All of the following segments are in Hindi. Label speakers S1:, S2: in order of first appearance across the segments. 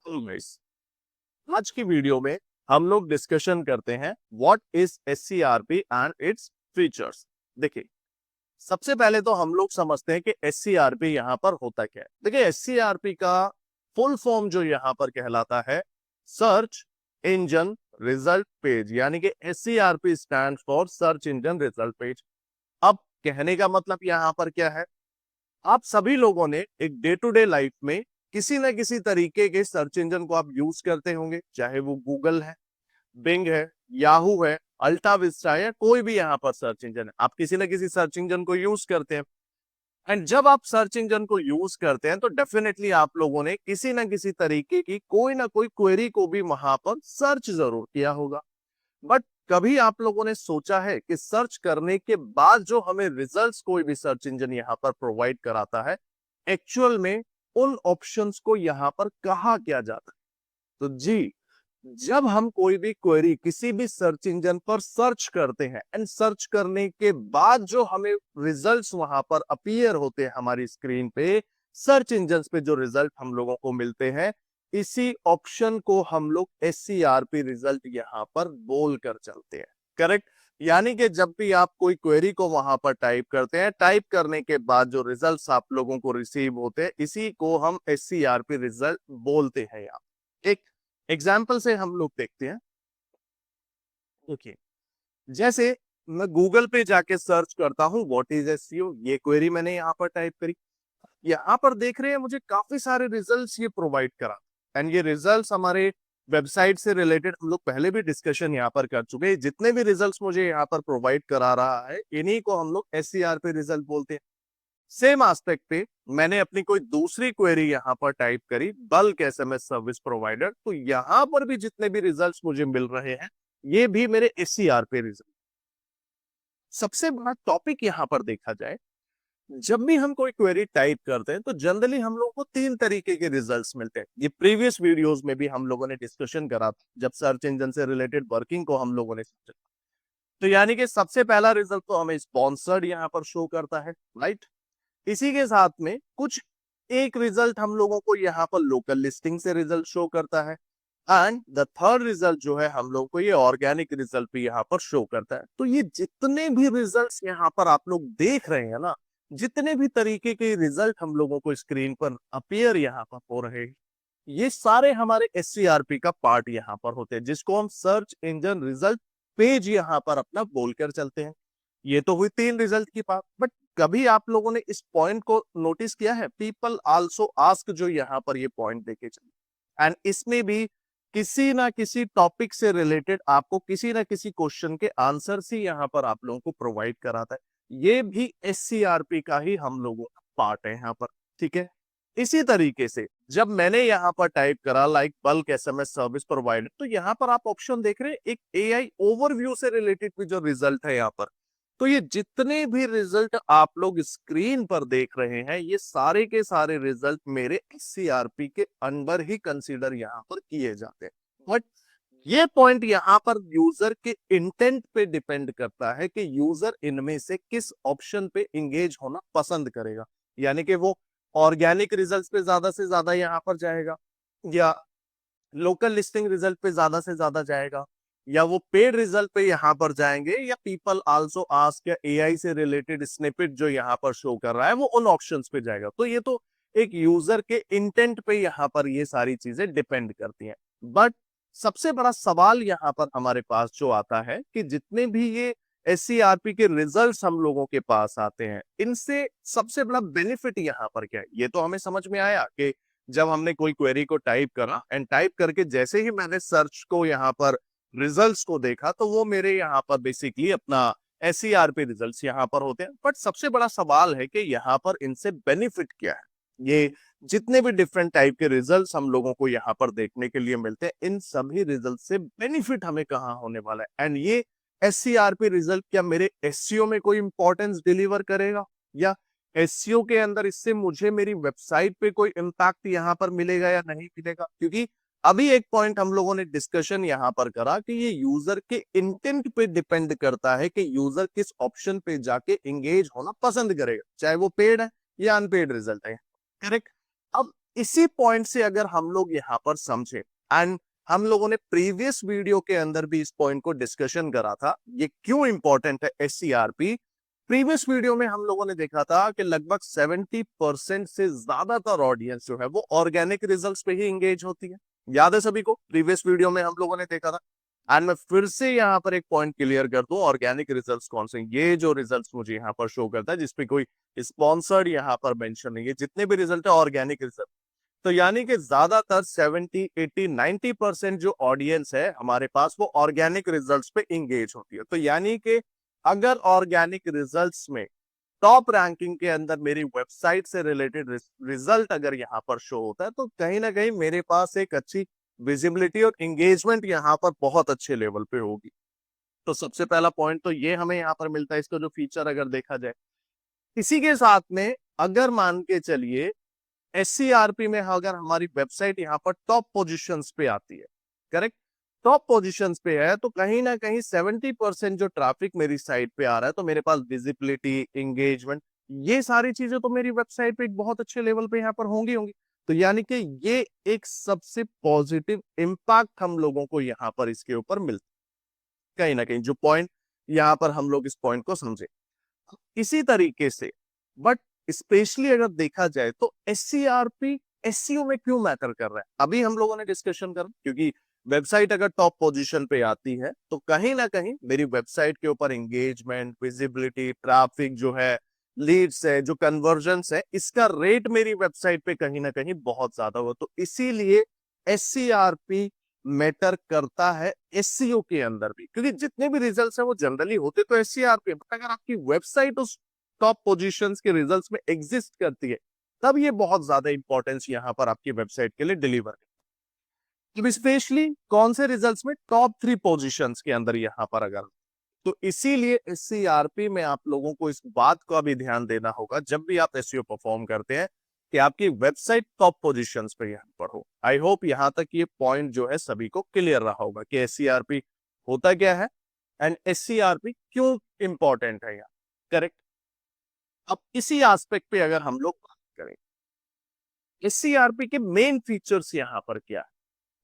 S1: हेलो गाइस, आज की वीडियो में हम लोग डिस्कशन करते हैं what is SCRP and its features. देखिए, सबसे पहले तो हम लोग समझते हैं कि एससीआरपी यहाँ पर होता क्या है। देखिए, एससीआरपी का फुल फॉर्म जो यहाँ पर कहलाता है सर्च इंजन रिजल्ट पेज, यानी कि SCRP stand for search engine result page. अब कहने का मतलब यहाँ पर क्या है, आप सभी लोगों ने एक डे टू डे लाइफ में किसी न किसी तरीके के सर्च इंजन को आप यूज करते होंगे, चाहे वो गूगल है, बिंग है, याहू है, अल्टा विस्टा है, कोई भी यहाँ पर सर्च इंजन है, आप किसी न किसी सर्च इंजन को यूज करते हैं। एंड जब आप सर्च इंजन को यूज करते हैं तो डेफिनेटली आप लोगों ने किसी न किसी तरीके की कोई ना कोई क्वेरी को भी वहां पर सर्च जरूर किया होगा। बट कभी आप लोगों ने सोचा है कि सर्च करने के बाद जो हमें रिजल्ट्स कोई भी सर्च इंजन यहाँ पर प्रोवाइड कराता है, एक्चुअल में उन ऑप्शंस को यहाँ पर कहा क्या जाता है? तो जी, जब हम कोई भी क्वेरी किसी भी सर्च इंजन पर सर्च करते हैं एंड सर्च करने के बाद जो हमें रिजल्ट्स वहां पर अपीयर होते हैं हमारी स्क्रीन पे, सर्च इंजन पे जो रिजल्ट हम लोगों को मिलते हैं, इसी ऑप्शन को हम लोग एससीआरपी रिजल्ट यहां पर बोल कर चलते हैं। करेक्ट? यानी कि जब भी आप कोई क्वेरी को वहां पर टाइप करते हैं, टाइप करने के बाद जो रिजल्ट्स आप लोगों को रिसीव होते हैं, इसी को हम एससीआरपी रिजल्ट बोलते हैं। यहाँ एक एग्जाम्पल से हम लोग देखते हैं। ओके, जैसे मैं गूगल पे जाके सर्च करता हूं व्हाट इज एसईओ, ये क्वेरी मैंने यहाँ पर टाइप करी। यहाँ पर देख रहे हैं मुझे काफी सारे रिजल्ट्स ये प्रोवाइड करा, एंड ये रिजल्ट्स हमारे वेबसाइट से रिलेटेड हम लोग पहले भी डिस्कशन यहाँ पर कर चुके हैं। जितने भी रिजल्ट्स मुझे यहाँ पर प्रोवाइड करा रहा है, इन्हीं को हम लोग एससीआरपी रिजल्ट बोलते हैं। सेम एस्पेक्ट पे मैंने अपनी कोई दूसरी क्वेरी यहाँ पर टाइप करी, बल्क एसएमएस सर्विस प्रोवाइडर, तो यहाँ पर भी जितने भी रिजल्ट्स मुझे मिल रहे हैं, ये भी मेरे एससीआरपी रिजल्ट। सबसे बड़ा टॉपिक यहाँ पर देखा जाए, जब भी हम कोई क्वेरी टाइप करते हैं तो जनरली हम लोगों को तीन तरीके के रिजल्ट्स मिलते हैं। ये प्रीवियस वीडियोस में भी हम लोगों ने डिस्कशन करा था, जब सर्च इंजन से रिलेटेड वर्किंग को हम लोगों ने समझा। तो यानी कि सबसे पहला रिजल्ट तो हमें स्पॉन्सर्ड यहाँ पर शो करता है, राइट। इसी के साथ में कुछ एक रिजल्ट हम लोगों को यहाँ पर लोकल लिस्टिंग से रिजल्ट शो करता है, एंड द थर्ड रिजल्ट जो है हम लोग को ये ऑर्गेनिक रिजल्ट भी यहाँ पर शो करता है। तो ये जितने भी रिजल्ट्स यहाँ पर आप लोग देख रहे हैं ना, जितने भी तरीके के रिजल्ट हम लोगों को स्क्रीन पर अपीयर यहाँ पर हो रहे हैं, ये सारे हमारे एससीआरपी का पार्ट यहाँ पर होते हैं, जिसको हम सर्च इंजन रिजल्ट पेज यहाँ पर अपना बोलकर चलते हैं। ये तो हुई तीन रिजल्ट की बात। बट कभी आप लोगों ने इस पॉइंट को नोटिस किया है, पीपल आल्सो आस्क, जो यहाँ पर ये पॉइंट देखे चले, एंड इसमें भी किसी ना किसी टॉपिक से रिलेटेड आपको किसी ना किसी क्वेश्चन के आंसर ही यहाँ पर आप लोगों को प्रोवाइड कराता है। ये भी एससीआरपी का ही हम लोगों का पार्ट है यहाँ पर, ठीक है। इसी तरीके से जब मैंने यहाँ पर टाइप करा like bulk SMS service provider, तो यहाँ पर आप ऑप्शन देख रहे हैं एक एआई ओवरव्यू से रिलेटेड भी जो रिजल्ट है यहाँ पर। तो ये जितने भी रिजल्ट आप लोग स्क्रीन पर देख रहे हैं, ये सारे के सारे रिजल्ट मेरे एससीआरपी के अंडर ही कंसीडर यहाँ पर किए जाते हैं। बट ये पॉइंट यहाँ पर यूजर के इंटेंट पे डिपेंड करता है कि यूजर इनमें से किस ऑप्शन पे इंगेज होना पसंद करेगा। यानी कि वो ऑर्गेनिक रिजल्ट्स पे ज्यादा से ज्यादा यहाँ पर जाएगा, या लोकल लिस्टिंग रिजल्ट पे ज्यादा से ज्यादा जाएगा, या वो पेड रिजल्ट पे यहाँ पर जाएंगे, या पीपल आल्सो आस्क या एआई से रिलेटेड स्निपेट जो यहाँ पर शो कर रहा है वो उन ऑप्शंस पे जाएगा। तो ये तो एक यूजर के इंटेंट पे यहाँ पर ये सारी चीजें डिपेंड करती हैं। बट सबसे बड़ा सवाल यहाँ पर हमारे पास जो आता है कि जितने भी ये एससीआरपी के रिजल्ट्स हम लोगों के पास आते हैं, इनसे सबसे बड़ा बेनिफिट यहाँ पर क्या है? ये तो हमें समझ में आया कि जब हमने कोई क्वेरी को टाइप करा एंड टाइप करके जैसे ही मैंने सर्च को यहाँ पर रिजल्ट्स को देखा, तो वो मेरे यहाँ पर बेसिकली अपना एससीआरपी रिजल्ट्स यहाँ पर होते हैं। बट सबसे बड़ा सवाल है कि यहाँ पर इनसे बेनिफिट क्या है? ये जितने भी डिफरेंट टाइप के रिजल्ट्स हम लोगों को यहाँ पर देखने के लिए मिलते हैं, इन सभी रिजल्ट से बेनिफिट हमें कहाँ होने वाला है? एंड ये एससीआरपी रिजल्ट क्या मेरे एससीओ में कोई इंपॉर्टेंस डिलीवर करेगा, या एससीओ के अंदर इससे मुझे मेरी वेबसाइट पे कोई इम्पैक्ट यहाँ पर मिलेगा या नहीं मिलेगा? क्योंकि अभी एक पॉइंट हम लोगों ने डिस्कशन यहाँ पर करा कि ये यूजर के इंटेंट पे डिपेंड करता है कि यूजर किस ऑप्शन पे जाके एंगेज होना पसंद करेगा, चाहे वो पेड है या अनपेड रिजल्ट है। करेक्ट? अब इसी पॉइंट से अगर हम लोग यहाँ पर समझे, एंड हम लोगों ने प्रीवियस वीडियो के अंदर भी इस पॉइंट को डिस्कशन करा था, ये क्यों इंपॉर्टेंट है एससीआरपी। प्रीवियस वीडियो में हम लोगों ने देखा था कि लगभग 70% से ज्यादातर ऑडियंस जो है वो ऑर्गेनिक रिजल्ट्स पे ही एंगेज होती है। याद है सभी को, प्रीवियस वीडियो में हम लोगों ने देखा था। एंड मैं फिर से यहाँ पर एक पॉइंट क्लियर कर दूं, ऑर्गेनिक रिजल्ट्स कौन से, ये जो रिजल्ट्स मुझे यहाँ पर शो करता है जिसपे कोई स्पॉन्सर्ड यहाँ पर मेंशन नहीं है, जितने भी रिजल्ट है ऑर्गेनिक रिजल्ट। तो यानी कि ज्यादातर 70, 80, 90% जो ऑडियंस है हमारे पास वो ऑर्गेनिक रिजल्ट्स पे इंगेज होती है। तो यानी कि अगर ऑर्गेनिक रिजल्ट्स में टॉप रैंकिंग के अंदर मेरी वेबसाइट से रिलेटेड रिजल्ट अगर यहाँ पर शो होता है, तो कहीं ना कहीं मेरे पास एक अच्छी विजिबिलिटी और एंगेजमेंट यहाँ पर बहुत अच्छे लेवल पे होगी। तो सबसे पहला पॉइंट तो ये हमें यहाँ पर मिलता है, इसका जो फीचर अगर देखा जाए। इसी के साथ में अगर मान के चलिए एससीआरपी में अगर हमारी वेबसाइट यहाँ पर टॉप पोजीशंस पे आती है, करेक्ट, टॉप पोजीशंस पे है, तो कहीं ना कहीं 70% जो ट्रैफिक मेरी साइट पे आ रहा है, तो मेरे पास विजिबिलिटी, एंगेजमेंट, ये सारी चीजें तो मेरी वेबसाइट पे एक बहुत अच्छे लेवल पे यहाँ पर होंगी होंगी। तो यानी कि ये एक सबसे पॉजिटिव इम्पैक्ट हम लोगों को यहाँ पर इसके ऊपर मिलता है, कहीं ना कहीं जो पॉइंट यहाँ पर हम लोग इस पॉइंट को समझे। इसी तरीके से बट स्पेशली अगर देखा जाए तो एससीआरपी एससीओ में क्यों मैटर कर रहा है, अभी हम लोगों ने डिस्कशन कर, क्योंकि वेबसाइट अगर टॉप पोजीशन पे आती है तो कहीं ना कहीं मेरी वेबसाइट के ऊपर एंगेजमेंट, विजिबिलिटी, ट्रैफिक जो है, लीड्स है, जो कन्वर्जन्स है, इसका रेट मेरी वेबसाइट पे कहीं ना कहीं बहुत ज्यादा हो। तो इसीलिए एससीआरपी मैटर करता है एससीओ के अंदर भी, क्योंकि जितने भी रिजल्ट्स हैं वो जनरली होते तो एससीआरपी, बट अगर आपकी वेबसाइट उस टॉप पोजीशंस के रिजल्ट्स में एग्जिस्ट करती है, तब ये बहुत ज्यादा इंपॉर्टेंस यहाँ पर आपकी वेबसाइट के लिए डिलीवर है। स्पेशली कौन से रिजल्ट्स में, टॉप 3 पोजीशंस के अंदर यहाँ पर अगर, तो इसीलिए एससीआरपी में आप लोगों को इस बात का भी ध्यान देना होगा जब भी आप एसईओ परफॉर्म करते हैं, कि आपकी वेबसाइट टॉप पोजीशंस पे यहाँ पर हो। आई होप यहाँ तक ये पॉइंट जो है सभी को क्लियर रहा होगा कि एससीआरपी होता क्या है एंड एससीआरपी क्यों इंपॉर्टेंट है यहाँ, करेक्ट। अब इसी एस्पेक्ट पे अगर हम लोग बात करें, एससीआरपी के मेन फीचर्स यहाँ पर क्या है।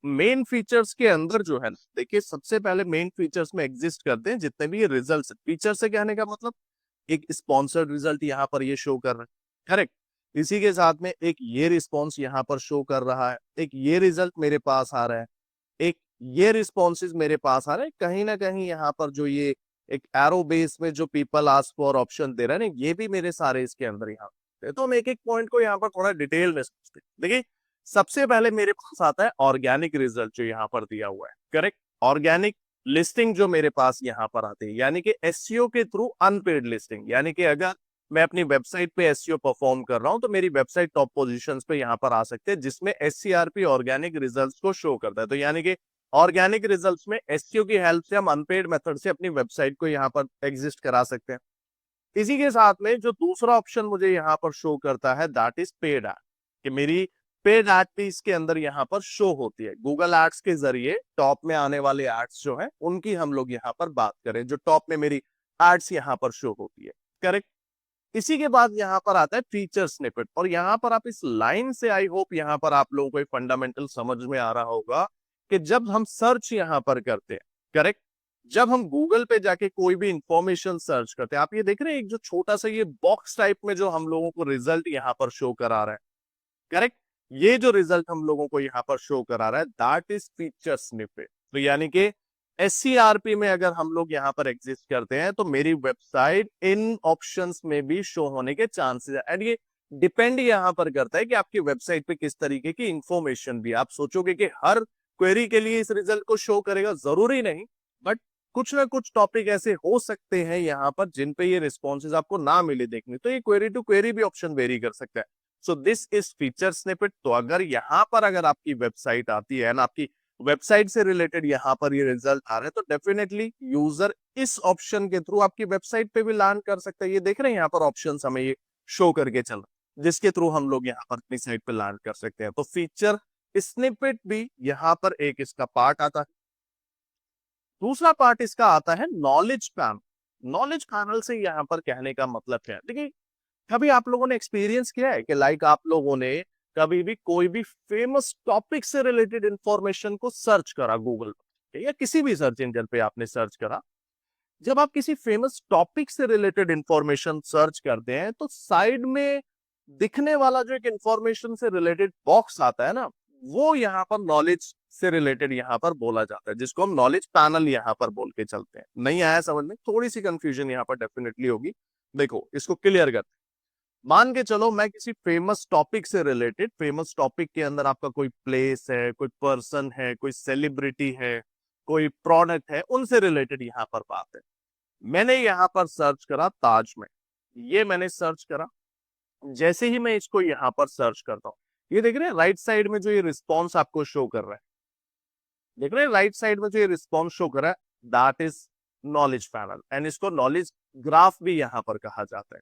S1: मेन फीचर्स के अंदर जो है ना, देखिए सबसे पहले मेन फीचर्स में एग्जिस्ट करते हैं जितने भी रिजल्ट्स, फीचर से कहने का मतलब एक स्पॉन्सर्ड रिजल्ट यहाँ पर ये शो कर रहा है, करेक्ट। इसी के साथ में एक ये रिस्पॉन्स यहाँ पर शो कर रहा है, एक ये रिजल्ट मेरे पास आ रहा है, एक ये रिस्पॉन्सेज मेरे पास आ रहे हैं, कहीं ना कहीं यहाँ पर जो ये एक एरो बेस में जो पीपल आस्क फॉर ऑप्शन दे रहे हैं, ये भी मेरे सारे इसके अंदर यहाँ पे। तो हम एक एक पॉइंट को यहाँ पर थोड़ा डिटेल में समझते हैं। देखिए सबसे पहले मेरे पास आता है ऑर्गेनिक रिजल्ट जो यहाँ पर दिया हुआ है, करेक्ट। ऑर्गेनिक लिस्टिंग जो मेरे पास यहाँ पर आती है, यानी कि एसईओ के थ्रू अनपेड लिस्टिंग, यानी कि अगर मैं अपनी वेबसाइट पे एसईओ परफॉर्म कर रहा हूं तो मेरी वेबसाइट टॉप पोजीशंस पे यहाँ पर आ सकते हैं, जिसमें एससीआरपी ऑर्गेनिक रिजल्ट्स को शो करता है। तो यानी कि ऑर्गेनिक रिजल्ट्स में एसईओ की हेल्प से हम अनपेड मेथड से अपनी वेबसाइट को यहाँ पर एग्जिस्ट करा सकते हैं। इसी के साथ में जो दूसरा ऑप्शन मुझे यहाँ पर शो करता है, दैट इज पेड एड, कि मेरी पेड एड भी इसके अंदर यहाँ पर शो होती है। गूगल एड्स के जरिए टॉप में आने वाले एड्स जो है उनकी हम लोग यहाँ पर बात करें, जो टॉप में मेरी एड्स यहाँ पर शो होती है, करेक्ट। इसी के बाद यहाँ पर आता है फीचर स्निपेट, और यहाँ पर आप इस लाइन से आई होप यहाँ पर आप लोगों को एक फंडामेंटल समझ में आ रहा होगा कि जब हम सर्च यहाँ पर करते हैं, करेक्ट, जब हम गूगल पे जाके कोई भी इंफॉर्मेशन सर्च करते हैं, आप ये देख रहे हैं एक जो छोटा सा ये बॉक्स टाइप में जो हम लोगों को रिजल्ट यहाँ पर शो करा रहा है, करेक्ट, ये जो रिजल्ट हम लोगों को यहाँ पर शो करा रहा है दैट इज फीचर स्निपेट। तो यानी कि एससीआरपी में अगर हम लोग यहाँ पर एग्जिस्ट करते हैं तो मेरी वेबसाइट इन ऑप्शंस में भी शो होने के चांसेस है। एंड ये डिपेंड यहाँ पर करता है कि आपकी वेबसाइट पे किस तरीके की इंफॉर्मेशन भी, आप सोचोगे कि हर क्वेरी के लिए इस रिजल्ट को शो करेगा, जरूरी नहीं, बट कुछ ना कुछ टॉपिक ऐसे हो सकते हैं यहाँ पर जिन पे ये रिस्पॉन्सेज आपको ना मिले देखने, तो ये क्वेरी टू क्वेरी भी ऑप्शन वेरी कर सकता है। So this is feature snippet. तो अगर यहाँ पर अगर आपकी वेबसाइट आती है ना, आपकी वेबसाइट से रिलेटेड यहाँ पर ये रिजल्ट आ रहे हैं, तो डेफिनेटली यूजर इस ऑप्शन के थ्रू आपकी वेबसाइट पे भी लैंड कर सकता है। ये देख रहे हैं यहाँ पर ऑप्शंस हमें ये शो करके चल रहा है, जिसके थ्रू हम लोग यहाँ पर अपनी साइट पे लैंड कर सकते हैं। तो फीचर स्निपेट भी यहाँ पर एक इसका पार्ट आता है। दूसरा पार्ट इसका आता है नॉलेज पैनल। नॉलेज पैनल से यहाँ पर कहने का मतलब क्या है, देखिए कभी आप लोगों ने एक्सपीरियंस किया है कि लाइक आप लोगों ने कभी भी कोई भी फेमस टॉपिक से रिलेटेड इंफॉर्मेशन को सर्च करा गूगल पर या किसी भी सर्च इंजन पे आपने सर्च करा, जब आप किसी फेमस टॉपिक से रिलेटेड इंफॉर्मेशन सर्च करते हैं तो साइड में दिखने वाला जो एक इंफॉर्मेशन से रिलेटेड बॉक्स आता है ना, वो यहाँ पर नॉलेज से रिलेटेड यहाँ पर बोला जाता है, जिसको हम नॉलेज पैनल यहाँ पर बोल के चलते हैं। नहीं आया समझ में? थोड़ी सी कंफ्यूजन यहाँ पर डेफिनेटली होगी। देखो इसको क्लियर करते हैं। मान के चलो मैं किसी फेमस टॉपिक से रिलेटेड, फेमस टॉपिक के अंदर आपका कोई प्लेस है, कोई पर्सन है, कोई सेलिब्रिटी है, कोई प्रोडक्ट है, उनसे रिलेटेड यहाँ पर बात है। मैंने यहाँ पर सर्च करा ताजमहल, ये मैंने सर्च करा। जैसे ही मैं इसको यहाँ पर सर्च करता हूँ, ये देख रहे हैं राइट साइड में जो ये रिस्पॉन्स आपको शो कर रहा है, देख रहे हैं राइट साइड में जो ये रिस्पॉन्स शो कर रहा है, that is knowledge panel and इसको नॉलेज ग्राफ भी यहाँ पर कहा जाता है।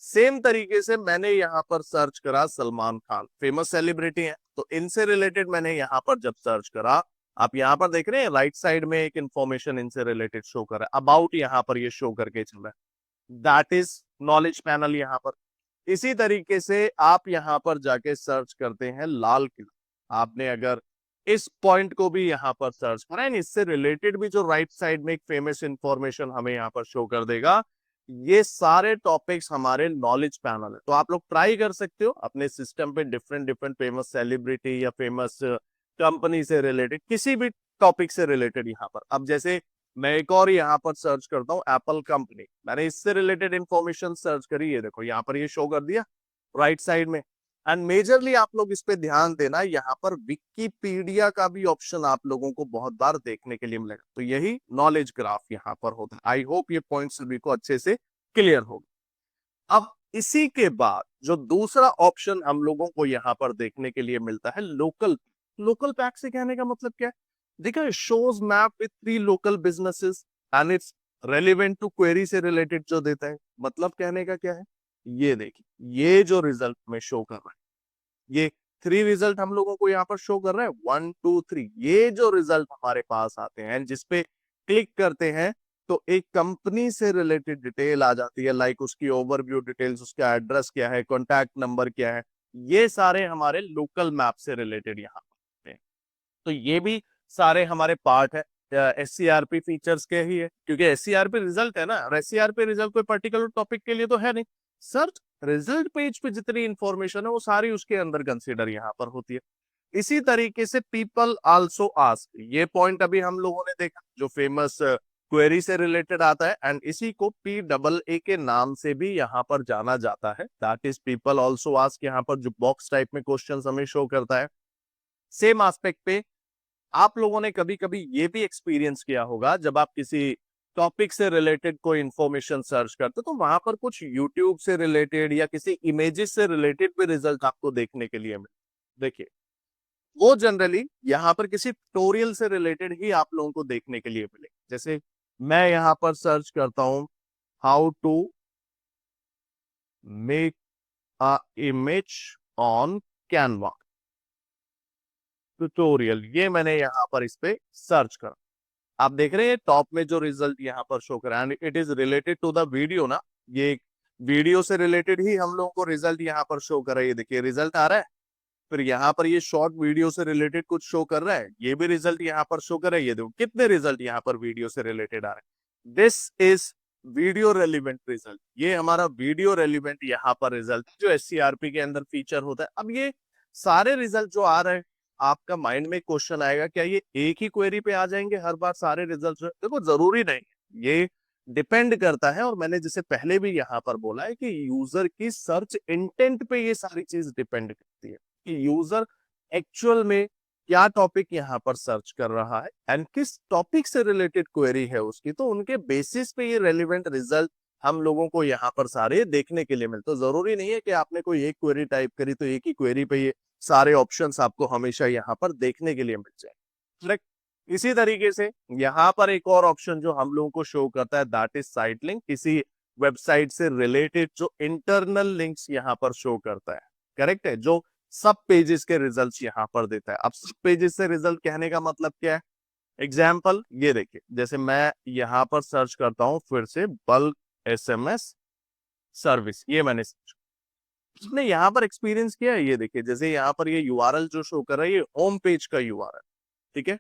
S1: सेम तरीके से मैंने यहाँ पर सर्च करा सलमान खान, फेमस सेलिब्रिटी है, तो इनसे रिलेटेड मैंने यहाँ पर जब सर्च करा, आप यहाँ पर देख रहे हैं राइट साइड में एक इंफॉर्मेशन इनसे रिलेटेड शो कर रहा है, अबाउट यहाँ पर ये शो करके चल रहा है, दैट इज नॉलेज पैनल यहाँ पर। इसी तरीके से आप यहाँ पर जाके सर्च करते हैं लाल किला, आपने अगर इस पॉइंट को भी यहाँ पर सर्च करा है, इससे रिलेटेड भी जो राइट साइड में एक फेमस इंफॉर्मेशन हमें यहाँ पर शो कर देगा, ये सारे टॉपिक्स हमारे नॉलेज पैनल है। तो आप लोग ट्राई कर सकते हो अपने सिस्टम पे डिफरेंट डिफरेंट फेमस सेलिब्रिटी या फेमस कंपनी से रिलेटेड किसी भी टॉपिक से रिलेटेड यहाँ पर। अब जैसे मैं एक और यहाँ पर सर्च करता हूँ एप्पल कंपनी, मैंने इससे रिलेटेड इंफॉर्मेशन सर्च करी, ये देखो यहाँ पर ये शो कर दिया राइट साइड में। एंड मेजरली आप लोग इस पे ध्यान देना, यहाँ पर विकिपीडिया का भी ऑप्शन आप लोगों को बहुत बार देखने के लिए मिलेगा, तो यही नॉलेज ग्राफ यहाँ पर होता है। आई होप ये पॉइंट सभी को अच्छे से क्लियर होगा। अब इसी के बाद जो दूसरा ऑप्शन हम लोगों को यहाँ पर देखने के लिए मिलता है लोकल। लोकल पैक से कहने का मतलब क्या है? देखो shows map with 3 local businesses and it's relevant to query से रिलेटेड जो देता है। मतलब कहने का क्या है, ये देखिए ये जो रिजल्ट में शो कर रहा है, ये 3 रिजल्ट हम लोगों को यहाँ पर शो कर रहा है, 1 2 3। ये जो रिजल्ट हमारे पास आते हैं जिसपे क्लिक करते हैं तो एक कंपनी से रिलेटेड डिटेल आ जाती है, लाइक उसकी ओवरव्यू डिटेल्स, उसका एड्रेस क्या है, कॉन्टैक्ट नंबर क्या है, ये सारे हमारे लोकल मैप से रिलेटेड यहाँ पर हैं। तो ये भी सारे हमारे पार्ट है SCRP फीचर्स के ही है, क्योंकि SCRP रिजल्ट है ना, और SCRP रिजल्ट कोई पर्टिकुलर टॉपिक के लिए तो है नहीं। सर्च रिजल्ट पेज पे जितनी इंफॉर्मेशन है वो सारी उसके अंदर कंसीडर यहाँ पर होती है। इसी तरीके से पीपल आल्सो आस्क, ये पॉइंट अभी हम लोगों ने देखा जो फेमस क्वेरी से रिलेटेड आता है, एंड इसी को PAA के नाम से भी यहाँ पर जाना जाता है, that is people also ask. यहाँ पर जो बॉक्स टाइप में क्वेश्चन हमें शो करता है, सेम एस्पेक्ट पे आप लोगों ने कभी कभी ये भी एक्सपीरियंस किया होगा, जब आप किसी टॉपिक से रिलेटेड कोई इंफॉर्मेशन सर्च करते तो वहां पर कुछ यूट्यूब से रिलेटेड या किसी इमेजेस से रिलेटेड भी रिजल्ट आपको देखने के लिए मिले। देखिए वो जनरली यहाँ पर किसी ट्यूटोरियल से रिलेटेड ही आप लोगों को देखने के लिए मिले। जैसे मैं यहाँ पर सर्च करता हूं how to make a image on Canva tutorial, ये मैंने यहाँ पर इस पे सर्च करा। आप देख रहे हैं टॉप में जो रिजल्ट यहाँ पर शो करा and it is related to the video ना, ये वीडियो से रिलेटेड ही हम लोगों को रिजल्ट यहाँ पर शो कर रहा है। ये देखिए रिजल्ट आ रहा है, फिर यहाँ पर ये शॉर्ट वीडियो से रिलेटेड कुछ शो कर रहा है, ये भी रिजल्ट यहाँ पर शो कर रहा है। ये देखो कितने रिजल्ट यहाँ पर वीडियो से रिलेटेड आ रहे हैं। This is video relevant result, ये हमारा वीडियो रेलिवेंट यहाँ पर रिजल्ट जो SCRP के अंदर फीचर होता है। अब ये सारे रिजल्ट जो आ रहे हैं, आपका माइंड में क्वेश्चन आएगा क्या ये एक ही क्वेरी पे आ जाएंगे हर बार सारे रिजल्ट? देखो जरूरी नहीं, ये डिपेंड करता है, और मैंने जैसे पहले भी यहाँ पर बोला है कि यूजर की सर्च इंटेंट पे ये सारी चीज डिपेंड करती है कि यूजर एक्चुअल में क्या टॉपिक यहाँ पर सर्च कर रहा है एंड किस टॉपिक से रिलेटेड क्वेरी है उसकी, तो उनके बेसिस पे ये रेलिवेंट रिजल्ट हम लोगों को यहाँ पर सारे देखने के लिए मिलते। तो जरूरी नहीं है कि आपने कोई एक क्वेरी टाइप करी तो एक ही क्वेरी पे ये सारे ऑप्शंस आपको हमेशा यहाँ पर देखने के लिए मिल जाए। करेक्ट। इसी तरीके से यहाँ पर एक और ऑप्शन जो हम लोगों को शो करता है दैट इज साइट लिंक, किसी वेबसाइट से रिलेटेड जो इंटरनल लिंक्स यहाँ पर शो करता है। करेक्ट है, जो सब पेजेस के रिजल्ट्स यहाँ पर देता है। अब सब पेजेस से रिजल्ट कहने का मतलब क्या है? एग्जाम्पल ये देखिए, जैसे मैं यहाँ पर सर्च करता हूँ फिर से बल्क SMS सर्विस, ये मैंने आपने यहाँ पर एक्सपीरियंस किया है, ये देखिए जैसे यहाँ पर ये यूआरएल जो शो कर रहा है ये होम पेज का यूआरएल, ठीक है।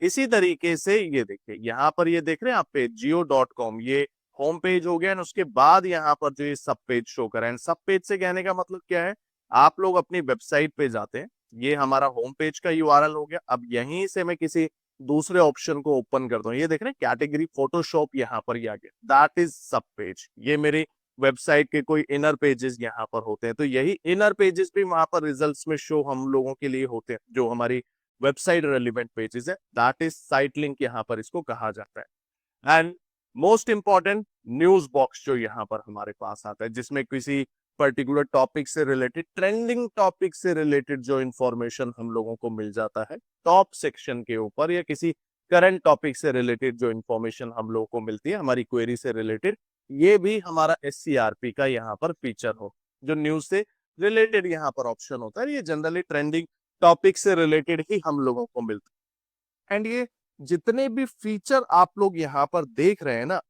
S1: इसी तरीके से ये देखिए यहाँ पर ये देख रहे हैं आप पे जियो.com, ये होम पेज हो गया एंड उसके बाद यहाँ पर जो ये सब पेज शो कर रहा है। सब पेज से कहने का मतलब क्या है, आप लोग अपनी वेबसाइट पे जाते हैं, ये हमारा होम पेज का यूआरएल हो गया। अब यहीं से मैं किसी दूसरे ऑप्शन को ओपन करता हूँ, ये देख रहे हैं कैटेगरी फोटोशॉप यहाँ पर ही आ गया, दैट इज सब पेज। ये मेरी वेबसाइट के कोई इनर पेजेस यहाँ पर होते हैं, तो यही इनर पेजेस भी वहां पर रिजल्ट्स में शो हम लोगों के लिए होते हैं, जो हमारी वेबसाइट रेलिवेंट पेजेस है, दैट इज साइट लिंक यहाँ पर इसको कहा जाता है। And most important news box जो यहाँ पर हमारे पास आता है, जिसमें किसी पर्टिकुलर टॉपिक से रिलेटेड, ट्रेंडिंग टॉपिक से रिलेटेड जो इंफॉर्मेशन हम लोगों को मिल जाता है टॉप सेक्शन के ऊपर, या किसी करंट टॉपिक से रिलेटेड जो इंफॉर्मेशन हम लोगों को मिलती है हमारी क्वेरी से रिलेटेड, ये भी हमारा एससीआरपी का यहाँ पर फीचर हो। जो न्यूज से रिलेटेड यहाँ पर ऑप्शन होता है, ये जनरली ट्रेंडिंग टॉपिक से रिलेटेड ही हम लोगों को मिलता है। एंड ये जितने भी फीचर आप लोग यहाँ पर देख रहे हैं ना,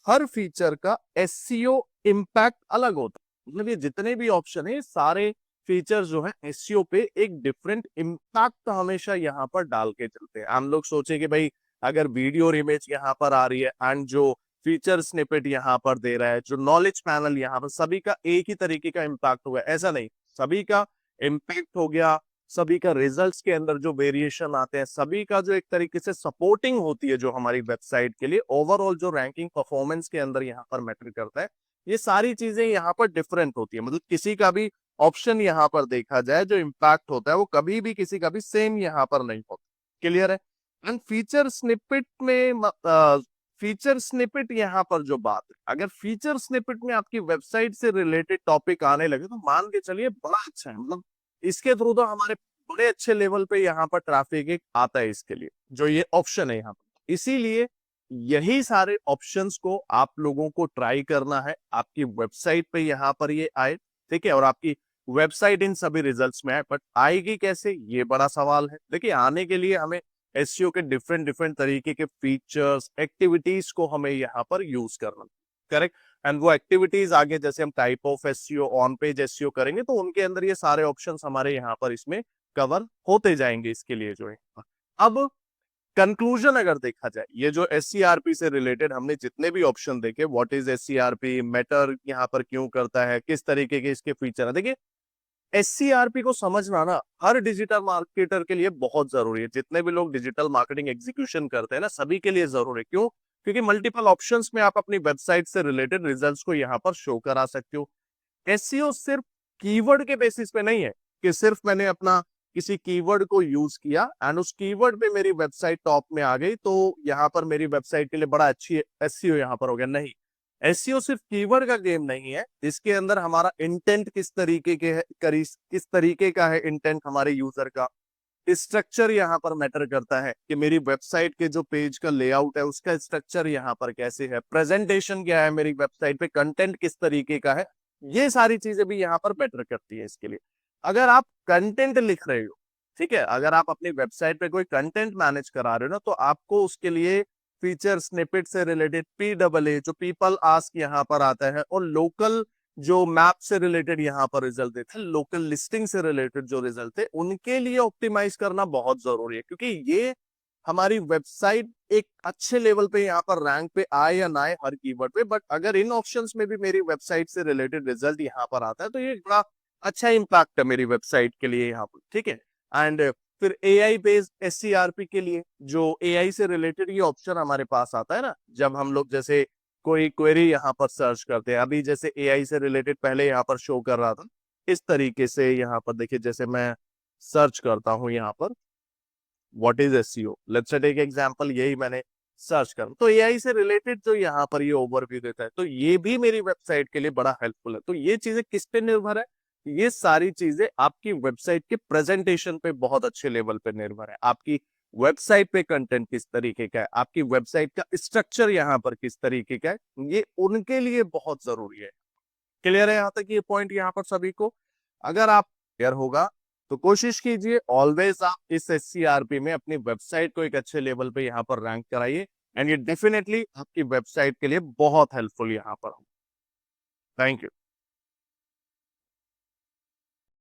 S1: हर फीचर का एससीओ इम्पैक्ट अलग होता है। मतलब ये जितने भी ऑप्शन है, सारे फीचर जो है एससीओ पे एक डिफरेंट इम्पैक्ट हमेशा यहाँ पर डाल के चलते हैं। हम लोग सोचे कि भाई अगर वीडियो और इमेज यहाँ पर आ रही है एंड जो फीचर स्निपेट यहाँ पर दे रहा है, जो नॉलेज पैनल यहाँ पर, सभी का एक ही तरीके का इम्पैक्ट होगा, ऐसा नहीं। सभी का इम्पैक्ट हो गया, सभी का रिजल्ट्स के अंदर जो वेरिएशन आते हैं, सभी का जो एक तरीके से सपोर्टिंग होती है जो हमारी वेबसाइट के लिए, ओवरऑल जो रैंकिंग परफॉर्मेंस के अंदर यहाँ पर मैटर करता है, ये सारी चीजें यहाँ पर डिफरेंट होती है। मतलब किसी का भी ऑप्शन यहाँ पर देखा जाए, जो इम्पैक्ट होता है वो कभी भी किसी का भी सेम यहाँ पर नहीं होता। क्लियर है। एंड फीचर स्निपेट में फीचर स्निपेट यहाँ पर जो बात है, अगर फीचर स्निपेट में आपकी वेबसाइट से रिलेटेड टॉपिक आने लगे तो मान के चलिए बड़ा अच्छा है। मतलब इसके थ्रू तो हमारे बड़े अच्छे लेवल पे यहाँ पर ट्रैफिक एक आता है इसके लिए, जो ये ऑप्शन है यहाँ पर। इसीलिए यही सारे ऑप्शंस को आप लोगों को ट्राई करना है, आपकी वेबसाइट पे यहाँ पर ये आए, ठीक है, और आपकी वेबसाइट इन सभी रिजल्ट्स में आए। बट आएगी कैसे, ये बड़ा सवाल है। देखिए आने के लिए हमें एसईओ के डिफरेंट डिफरेंट तरीके के फीचर्स, एक्टिविटीज को हमें यहाँ पर यूज करना, करेक्ट। एंड वो एक्टिविटीज आगे जैसे हम type of SEO, on page SEO करेंगे तो उनके अंदर ये सारे ऑप्शंस हमारे यहाँ पर इसमें कवर होते जाएंगे इसके लिए जो है। अब कंक्लूजन अगर देखा जाए, ये जो एससीआरपी से रिलेटेड हमने जितने भी ऑप्शन देखे, व्हाट इज एससीआरपी, मैटर यहाँ पर क्यों करता है, किस तरीके के इसके फीचर है, देखिए एससीआरपी को समझना ना हर डिजिटल मार्केटर के लिए बहुत जरूरी है। जितने भी लोग डिजिटल मार्केटिंग एग्जीक्यूशन करते हैं ना, सभी के लिए जरूरी है। क्यों? क्योंकि मल्टीपल ऑप्शंस में आप अपनी वेबसाइट से रिलेटेड रिजल्ट्स को यहाँ पर शो करा सकते हो। एसईओ सिर्फ कीवर्ड के बेसिस पे नहीं है कि सिर्फ मैंने अपना किसी कीवर्ड को यूज किया एंड उस कीवर्ड पे मेरी वेबसाइट टॉप में आ गई तो यहाँ पर मेरी वेबसाइट के लिए बड़ा अच्छी एसईओ यहाँ पर हो गया। नहीं, एसईओ सिर्फ कीवर्ड का गेम नहीं है, इसके अंदर हमारा इंटेंट किस तरीके के है, किस तरीके का है इंटेंट हमारे यूजर का, स्ट्रक्चर यहाँ पर मैटर करता है कि मेरी वेबसाइट के जो पेज का लेआउट है उसका स्ट्रक्चर यहाँ पर कैसे है, प्रेजेंटेशन क्या है मेरी वेबसाइट पे, कंटेंट किस तरीके का है, ये सारी चीजें भी यहाँ पर मैटर करती है इसके लिए। अगर आप कंटेंट लिख रहे हो, ठीक है, अगर आप अपनी वेबसाइट पे कोई कंटेंट मैनेज करा रहे हो ना, तो आपको उसके लिए फीचर स्निपेट से रिलेटेड PAA जो पीपल आस्क यहाँ पर आता है, और लोकल जो मैप से रिलेटेड यहाँ पर रिजल्ट देते हैं, लोकल लिस्टिंग से रिलेटेड जो रिजल्ट है, उनके लिए ऑप्टिमाइज करना बहुत जरूरी है। क्योंकि ये हमारी वेबसाइट एक अच्छे लेवल पे यहाँ पर रैंक पे आए या ना आए हर कीवर्ड पे, बट अगर इन ऑप्शंस में भी मेरी वेबसाइट से रिलेटेड रिजल्ट यहाँ पर आता है तो ये बड़ा अच्छा इम्पैक्ट है मेरी वेबसाइट के लिए यहाँ पर, ठीक है। एंड फिर एआई बेस्ड एससीआरपी के लिए जो एआई से रिलेटेड ये ऑप्शन हमारे पास आता है ना, जब हम लोग जैसे कोई क्वेरी यहाँ पर सर्च करते हैं, अभी जैसे एआई से रिलेटेड पहले यहाँ पर शो कर रहा था, इस तरीके से यहाँ पर देखिए, जैसे मैं सर्च करता हूँ यहाँ पर what is SEO, let's take example, यही मैंने सर्च कर, तो एआई से रिलेटेड जो यहाँ पर ये ओवरव्यू देता है, तो ये भी मेरी वेबसाइट के लिए बड़ा हेल्पफुल है। तो ये चीजें किस पे निर्भर है, ये सारी चीजें आपकी वेबसाइट के प्रेजेंटेशन पे बहुत अच्छे लेवल पे निर्भर है। आपकी वेबसाइट पे कंटेंट किस तरीके का है, आपकी वेबसाइट का स्ट्रक्चर यहाँ पर किस तरीके का है, ये उनके लिए बहुत जरूरी है। क्लियर है यहाँ तक ये पॉइंट यहाँ पर सभी को? अगर आप क्लियर होगा तो कोशिश कीजिए ऑलवेज आप इस एससीआरपी में अपनी वेबसाइट को एक अच्छे लेवल पे यहाँ पर रैंक कराइए, एंड ये डेफिनेटली आपकी वेबसाइट के लिए बहुत हेल्पफुल यहाँ पर हो। Thank you.